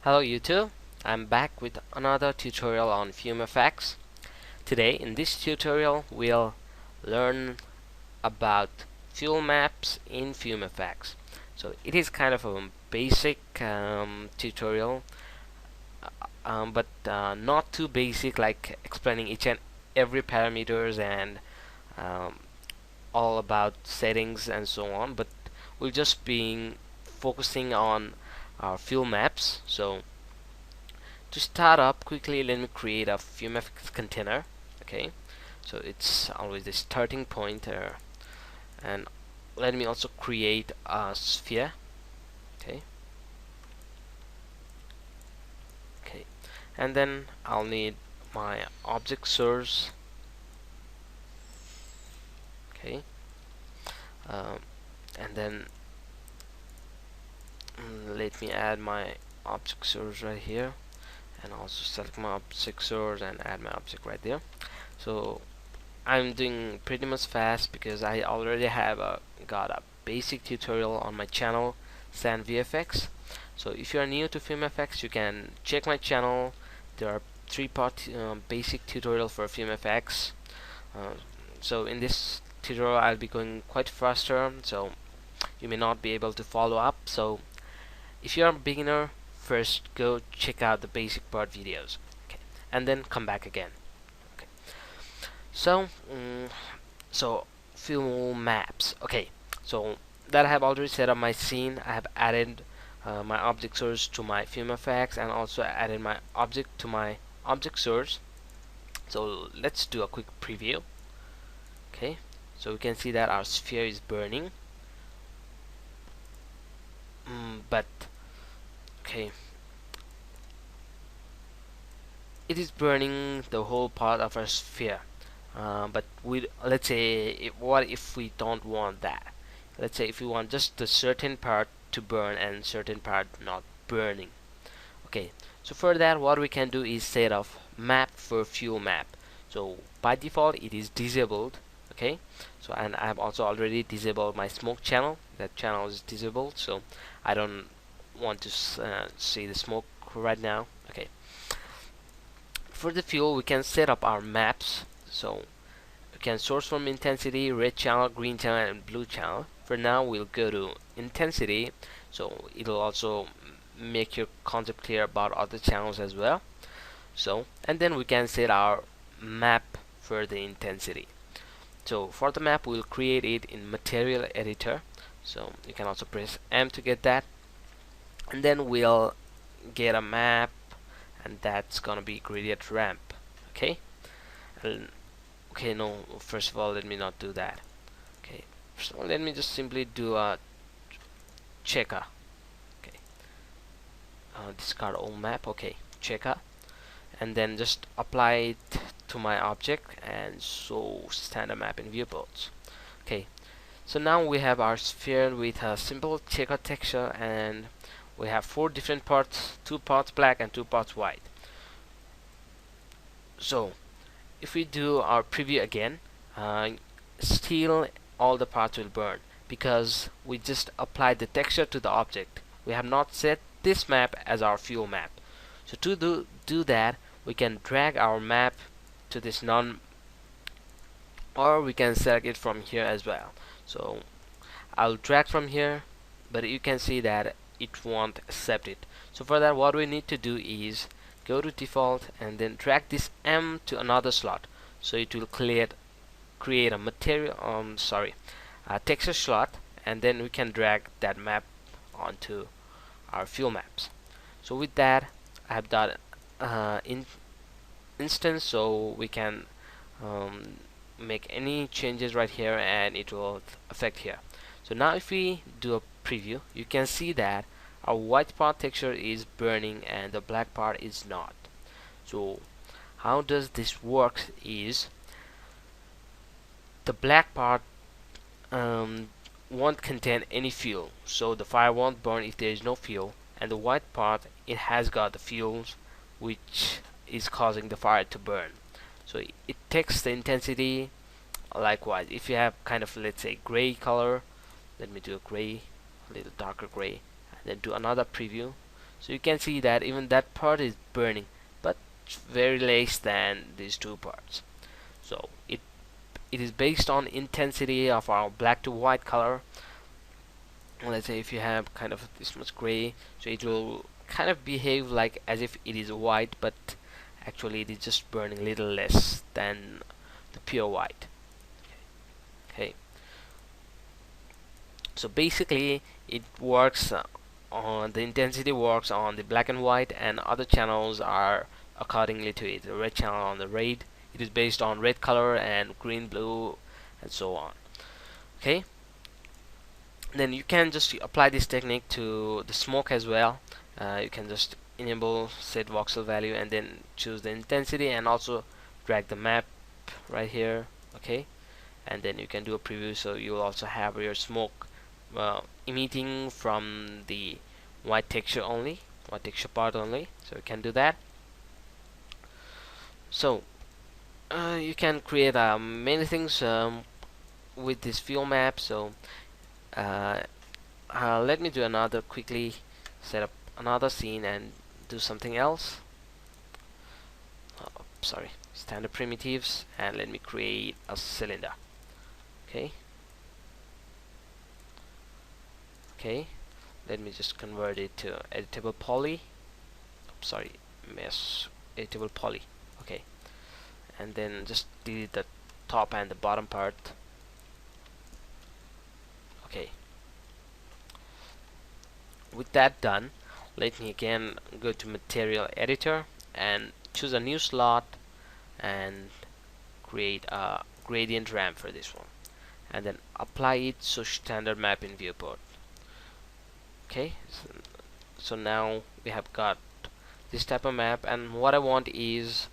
Hello YouTube, I'm back with another tutorial on fumefx. Today in this tutorial we'll learn about fuel maps in fumefx. So it is kind of a basic tutorial, but not too basic like explaining each and every parameters and um, all about settings and so on, but we'll just be focusing on our fuel maps. So to start up quickly, let me create a fumefx container. Okay, so it's always the starting point, and let me also create a sphere. Okay, okay, and then I'll need my object source. Okay, um, and then let me add my object source right here, and also select my object source and add my object right there. So I'm doing pretty much fast because I already have got a basic tutorial on my channel, SandVFX. So if you are new to fumefx, you can check my channel. There are three-part basic tutorial for fumefx. Uh, so in this tutorial I'll be going quite faster, so you may not be able to follow up. So if you're a beginner, first go check out the basic part videos, okay, and then come back again. Okay. So, so fuel maps. Okay, so that I have already set up my scene. I have added my object source to my fumefx and also added my object to my object source. So let's do a quick preview. Okay, so we can see that our sphere is burning, but okay, it is burning the whole part of our sphere. But let's say what if we don't want that? Let's say if we want just a certain part to burn and certain part not burning. Okay, so for that what we can do is set off map for fuel map. So by default it is disabled. Okay, so and I have also already disabled my smoke channel. That channel is disabled, so I don't want to see the smoke right now. Okay, for the fuel we can set up our maps. So we can source from intensity, red channel, green channel, and blue channel. For now we'll go to intensity, so it'll also make your concept clear about other channels as well. So and then we can set our map for the intensity. So for the map we'll create it in material editor, so you can also press M to get that, and then we'll get a map, and that's gonna be gradient ramp. Okay, and okay, no, first of all let me not do that. Okay, first of all let me just simply do a checker. Okay, discard all map. Okay, checker, and then just apply it to my object, and so standard map in viewports. Okay, so now we have our sphere with a simple checker texture, and we have 4 different parts, 2 parts black and 2 parts white. So if we do our preview again, still all the parts will burn because we just applied the texture to the object. We have not set this map as our fuel map. So to do that, we can drag our map to this non, or we can select it from here as well. So I'll drag from here, but you can see that it won't accept it. So for that what we need to do is go to default and then drag this M to another slot, so it will create a material a texture slot, and then we can drag that map onto our fuel maps. So with that I have done instance, so we can make any changes right here and it will affect here. So now if we do a preview, you can see that our white part texture is burning and the black part is not. So how does this work is the black part won't contain any fuel, so the fire won't burn if there is no fuel, and the white part, it has got the fuels which is causing the fire to burn. So it takes the intensity. Likewise, if you have kind of, let's say, gray color, let me do a gray, a little darker gray, and then do another preview. So you can see that even that part is burning, but very less than these two parts. So it is based on intensity of our black to white color. Let's say if you have kind of this much gray, so it will kind of behave like as if it is white, but actually it is just burning a little less than the pure white. Okay, so basically it works on the intensity works on the black and white, and other channels are accordingly to it. The red channel on the red, it is based on red color, and green, blue, and so on. Okay, then you can just apply this technique to the smoke as well. You can just enable set voxel value and then choose the intensity, and also drag the map right here. Okay, and then you can do a preview, so you will also have your smoke emitting from the white texture part only. So you can do that. So you can create many things with this fuel map. So let me do another quickly, set up another scene and do something else. Sorry, standard primitives, and let me create a cylinder. Okay, let me just convert it to editable poly. Sorry, mesh editable poly. Okay, and then just delete the top and the bottom part. Okay, with that done, let me again go to material editor and choose a new slot and create a gradient ramp for this one, and then apply it so standard map in viewport. Okay, so now we have got this type of map, and what I want is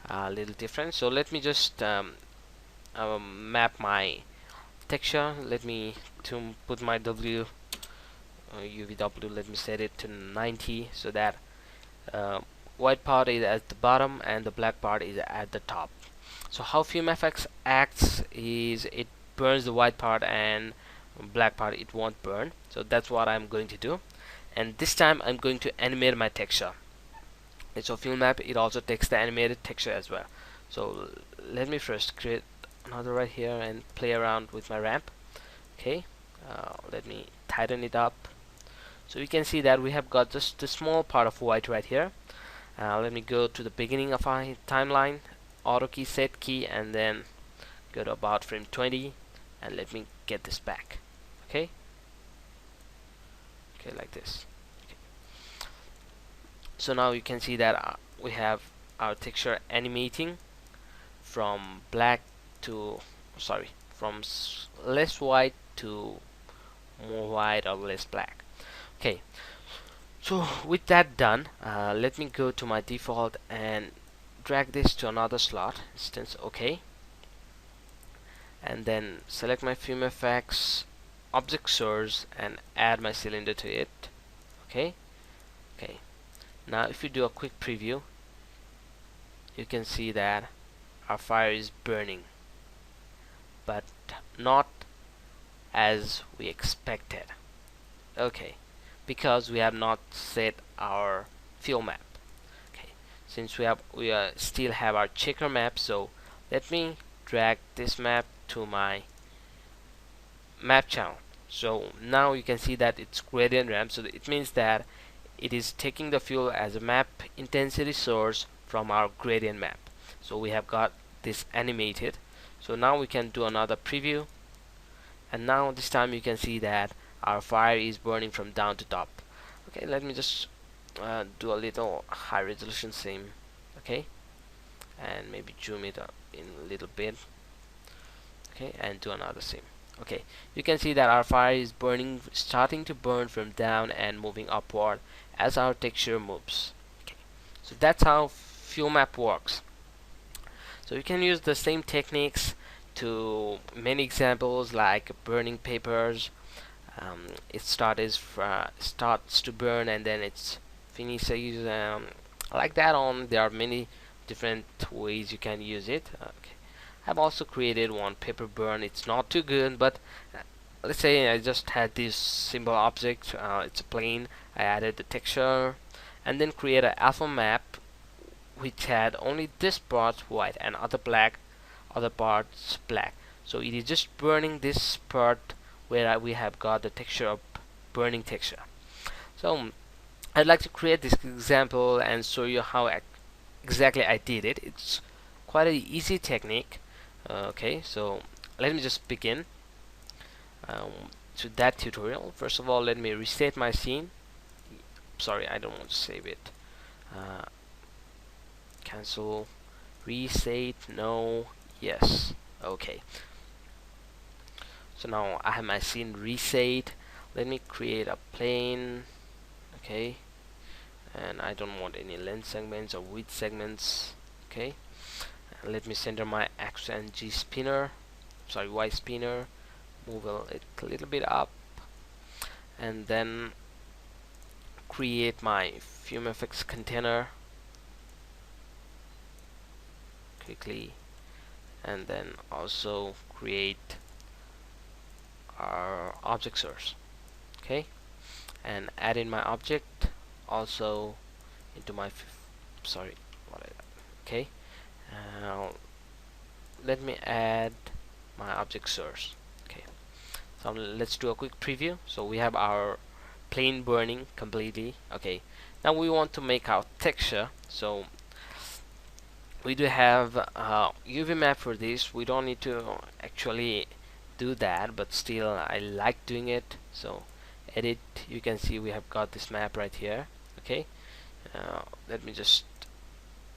a little different. So let me just map my texture. Let me put my UVW, let me set it to 90, so that white part is at the bottom and the black part is at the top. So how fumefx acts is it burns the white part, and black part it won't burn. So that's what I'm going to do, and this time I'm going to animate my texture. And so fuel map, it also takes the animated texture as well. So let me first create another right here and play around with my ramp. Okay, let me tighten it up. So you can see that we have got just a small part of white right here. Let me go to the beginning of our timeline, auto key, set key, and then go to about frame 20, and let me get this back. Okay, like this. Okay. So now you can see that we have our texture animating from black to, sorry, from less white to more white or less black. Okay, so with that done, let me go to my default and drag this to another slot instance. Okay, and then select my fumefx object source and add my cylinder to it. Okay, now if you do a quick preview, you can see that our fire is burning, but not as we expected. Okay, because we have not set our fuel map. Okay, since we still have our checker map, so let me drag this map to my map channel. So now you can see that it's gradient ramp, so it means that it is taking the fuel as a map intensity source from our gradient map. So we have got this animated. So now we can do another preview, and now this time you can see that our fire is burning from down to top. Okay, let me just do a little high resolution scene. Okay, and maybe zoom it up in a little bit. Okay, and do another scene. Okay, you can see that our fire is burning, starting to burn from down and moving upward as our texture moves. Okay, so that's how fuel map works. So you can use the same techniques to many examples, like burning papers. It starts to burn and then it's finishes, like that on. There are many different ways you can use it. Okay, I've also created one paper burn. It's not too good, but let's say I just had this simple object. It's a plane. I added the texture, and then create an alpha map which had only this part white and other parts black. So it is just burning this part where we have got the texture of burning texture. So I'd like to create this example and show you how exactly I did it. It's quite an easy technique. Okay, so let me just begin to that tutorial. First of all, let me reset my scene. Sorry, I don't want to save it. Cancel, reset, no, yes. Okay, so now I have my scene reset. Let me create a plane. Okay, and I don't want any length segments or width segments. Okay, and let me center my X and G spinner, sorry, Y spinner, move it a little bit up, and then create my fumefx container quickly, and then also create our object source. Okay, and add in my object also into my sorry, okay, let me add my object source. Okay, so let's do a quick preview. So we have our plane burning completely. Okay, now we want to make our texture. So we do have UV map for this. We don't need to actually do that, but still I like doing it. So edit, you can see we have got this map right here. Okay, let me just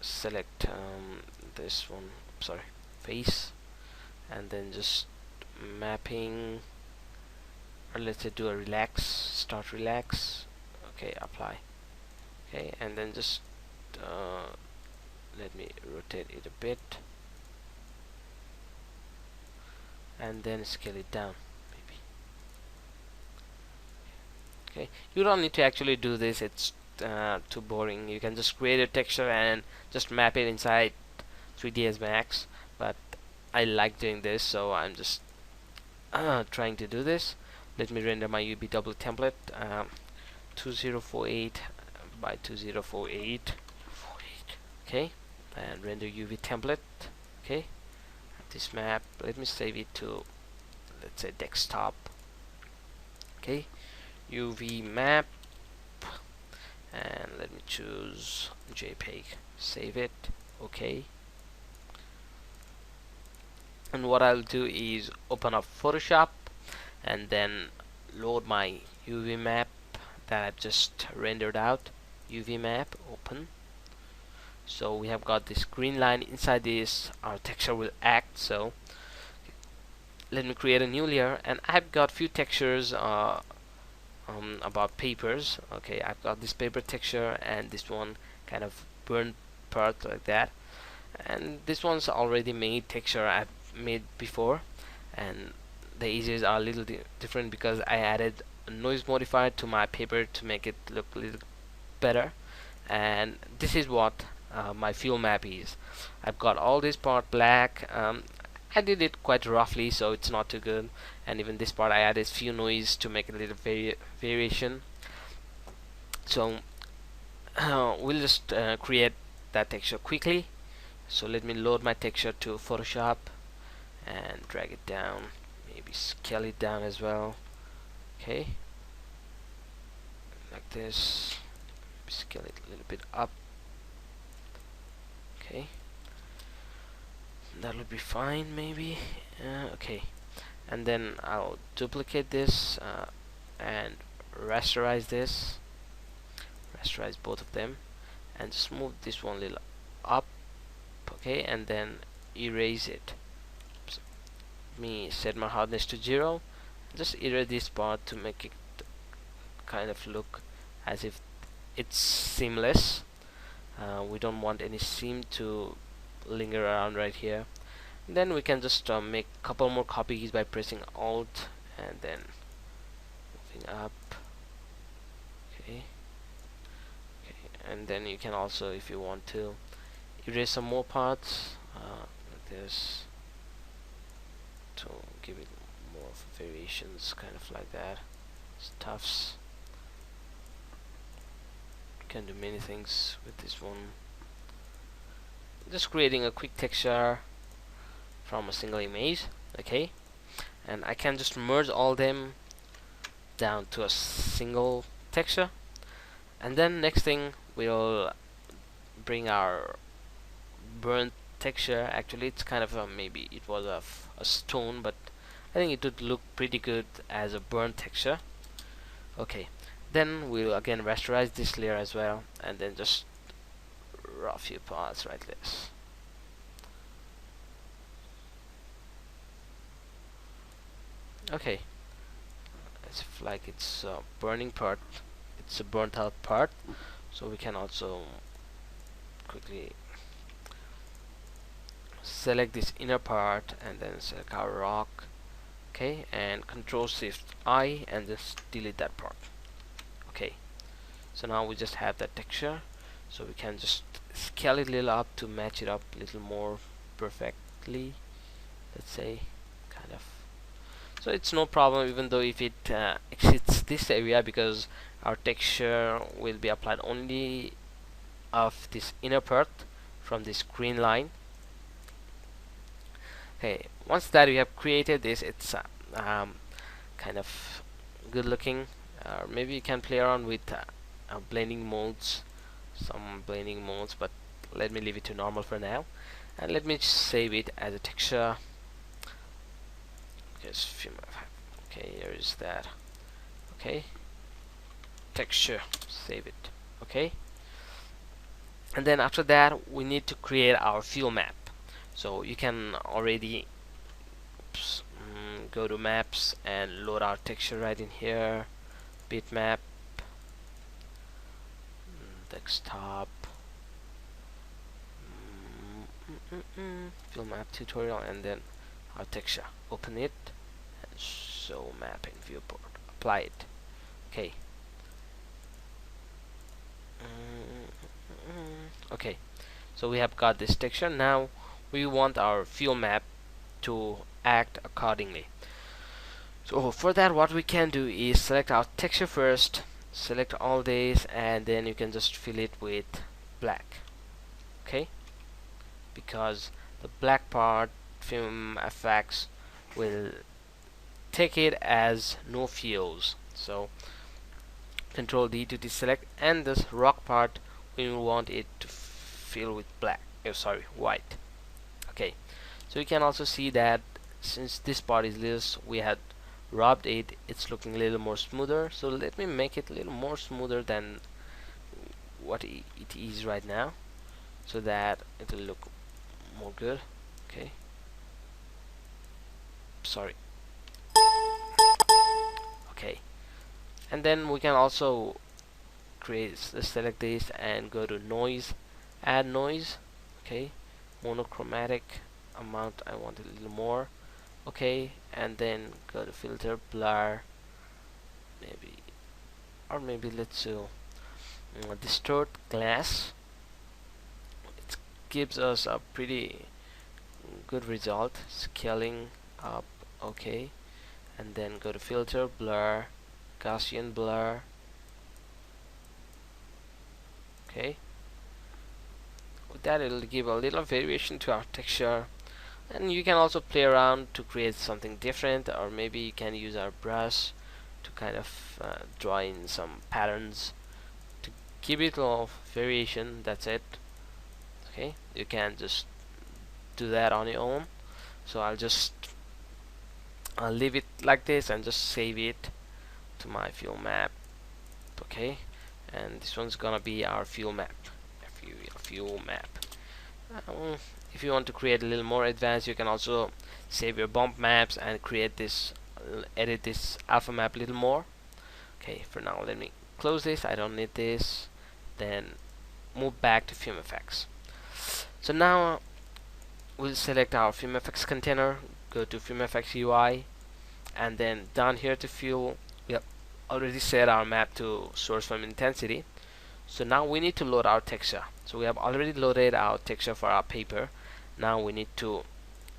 select this one, sorry, face, and then just mapping, or let's say do a relax, start relax. Okay, apply. Okay, and then just let me rotate it a bit, and then scale it down maybe. Okay, you don't need to actually do this, it's too boring. You can just create a texture and just map it inside 3ds Max, but I like doing this, so I'm just trying to do this. Let me render my UBW template, 2048 by 2048. Okay, and render UV template. Okay, this map, let me save it to, let's say, desktop. Okay, UV map, and let me choose JPEG, save it. Okay, and what I'll do is open up Photoshop and then load my UV map that I've just rendered out. UV map, open. So we have got this green line. Inside this our texture will act. So let me create a new layer, and I've got few textures about papers. Okay, I've got this paper texture and this one kind of burnt part like that, and this one's already made texture I've made before, and the edges are a little different because I added a noise modifier to my paper to make it look a little better. And this is what my fuel map is. I've got all this part black. I did it quite roughly, so it's not too good, and even this part I added few noise to make a little variation. So we'll just create that texture quickly. So let me load my texture to Photoshop and drag it down, maybe scale it down as well. Okay, like this, scale it a little bit up. Okay, that would be fine maybe. Okay, and then I'll duplicate this and rasterize this, rasterize both of them, and just move this one little up. Okay, and then erase it. So let me set my hardness to 0. Just erase this part to make it kind of look as if it's seamless. We don't want any seam to linger around right here. And then we can just make a couple more copies by pressing Alt and then moving up. Okay, and then you can also, if you want to, erase some more parts like this to give it more of variations, kind of like that, stuffs. can do many things with this one. Just creating a quick texture from a single image. Okay, and I can just merge all them down to a single texture. And then next thing, we'll bring our burnt texture. Actually, it's kind of a, maybe it was a stone, but I think it would look pretty good as a burnt texture. Okay, then we'll again rasterize this layer as well, and then just draw a few parts like this. Okay, as if like it's a burning part, it's a burnt out part, so we can also quickly select this inner part and then select our rock. Okay, and Control Shift I and just delete that part. Okay, so now we just have that texture, so we can just scale it a little up to match it up a little more perfectly, let's say, kind of. So it's no problem even though if it exceeds this area, because our texture will be applied only of this inner part from this green line. Okay, once that we have created this, it's kind of good looking. Maybe you can play around with blending modes, some blending modes, but let me leave it to normal for now, and let me save it as a texture. Just Fume. Okay, here is that. Okay, texture, save it. Okay, and then after that we need to create our fill map. So you can already go to maps and load our texture right in here. Bitmap, desktop, fill map tutorial, and then our texture. Open it and show map in viewport. Apply it. Okay. Okay. So we have got this texture. Now we want our fill map to act accordingly. So for that, what we can do is select our texture first, select all these, and then you can just fill it with black. Okay, because the black part, fumefx will take it as no fills. So Control D to deselect, and this rock part we want it to fill with black. Oh, sorry, white. Okay, so you can also see that since this part is loose, we had rubbed it, it's looking a little more smoother. So let me make it a little more smoother than what it is right now, so that it will look more good. Okay, sorry. Okay, and then we can also select this and go to noise, add noise. Okay, monochromatic amount, I want a little more. Okay, and then go to filter, blur, maybe, or maybe let's do distort glass. It gives us a pretty good result. Scaling up. Okay, and then go to filter, blur, Gaussian blur. Okay, with that it'll give a little variation to our texture. And you can also play around to create something different, or maybe you can use our brush to kind of draw in some patterns to give it a little variation. That's it. Okay, you can just do that on your own. So I'll leave it like this and just save it to my fill map. Okay, and this one's gonna be our fill map. Fill map. If you want to create a little more advanced, you can also save your bump maps and create this, edit this alpha map a little more. Okay, for now let me close this, I don't need this. Then move back to fumefx. So now we'll select our fumefx container, go to fumefx UI, and then down here to fill, we have already set our map to source from intensity. So now we need to load our texture. So we have already loaded our texture for our paper. Now we need to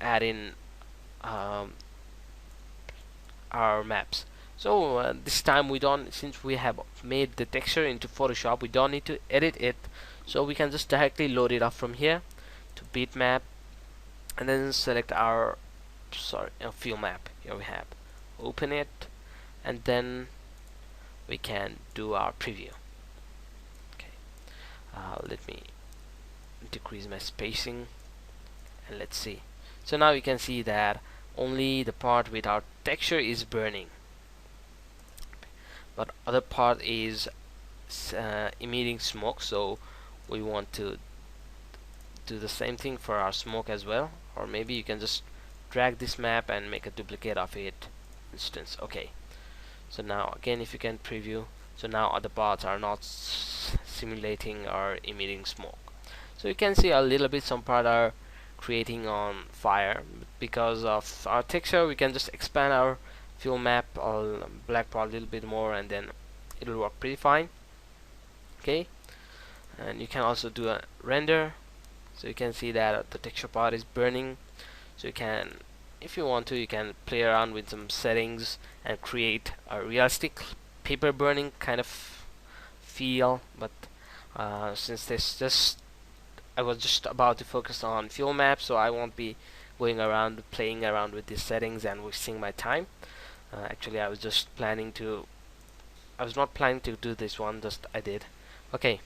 add in our maps. So this time we don't, since we have made the texture into Photoshop, we don't need to edit it, so we can just directly load it up from here to bitmap, and then select our field map. Here we have, open it, and then we can do our preview. Okay, let me decrease my spacing, and let's see. So now you can see that only the part with our texture is burning, but other part is emitting smoke. So we want to do the same thing for our smoke as well, or maybe you can just drag this map and make a duplicate of it instance. Okay, so now again, if you can preview, so now other parts are not simulating or emitting smoke. So you can see a little bit some part are creating on fire. Because of our texture, we can just expand our fill map or black part a little bit more, and then it'll work pretty fine. Okay, and you can also do a render, so you can see that the texture part is burning. So you can, if you want to, you can play around with some settings and create a realistic paper burning kind of feel. But since I was just about to focus on fuel map, so I won't be going around playing around with these settings and wasting my time. Actually, I was not planning to do this one, just I did. Okay,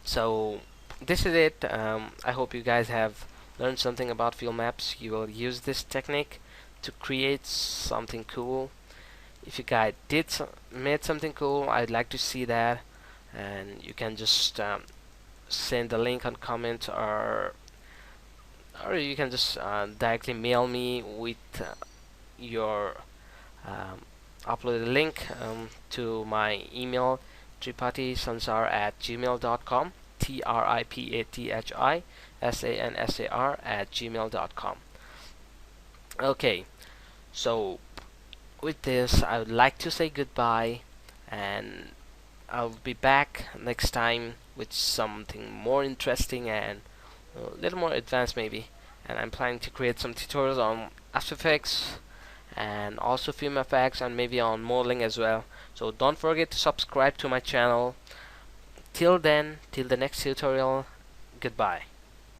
so this is it. I hope you guys have learned something about field maps. You will use this technique to create something cool. If you guys made something cool, I'd like to see that, and you can just send the link on comment, or you can just directly mail me with your uploaded link to my email, tripathisansar@gmail.com, tripathisansar@gmail.com. Okay, so with this I would like to say goodbye, and I'll be back next time with something more interesting and a little more advanced maybe. And I'm planning to create some tutorials on After Effects and also fumefx, and maybe on modeling as well. So don't forget to subscribe to my channel. Till then, till the next tutorial, goodbye.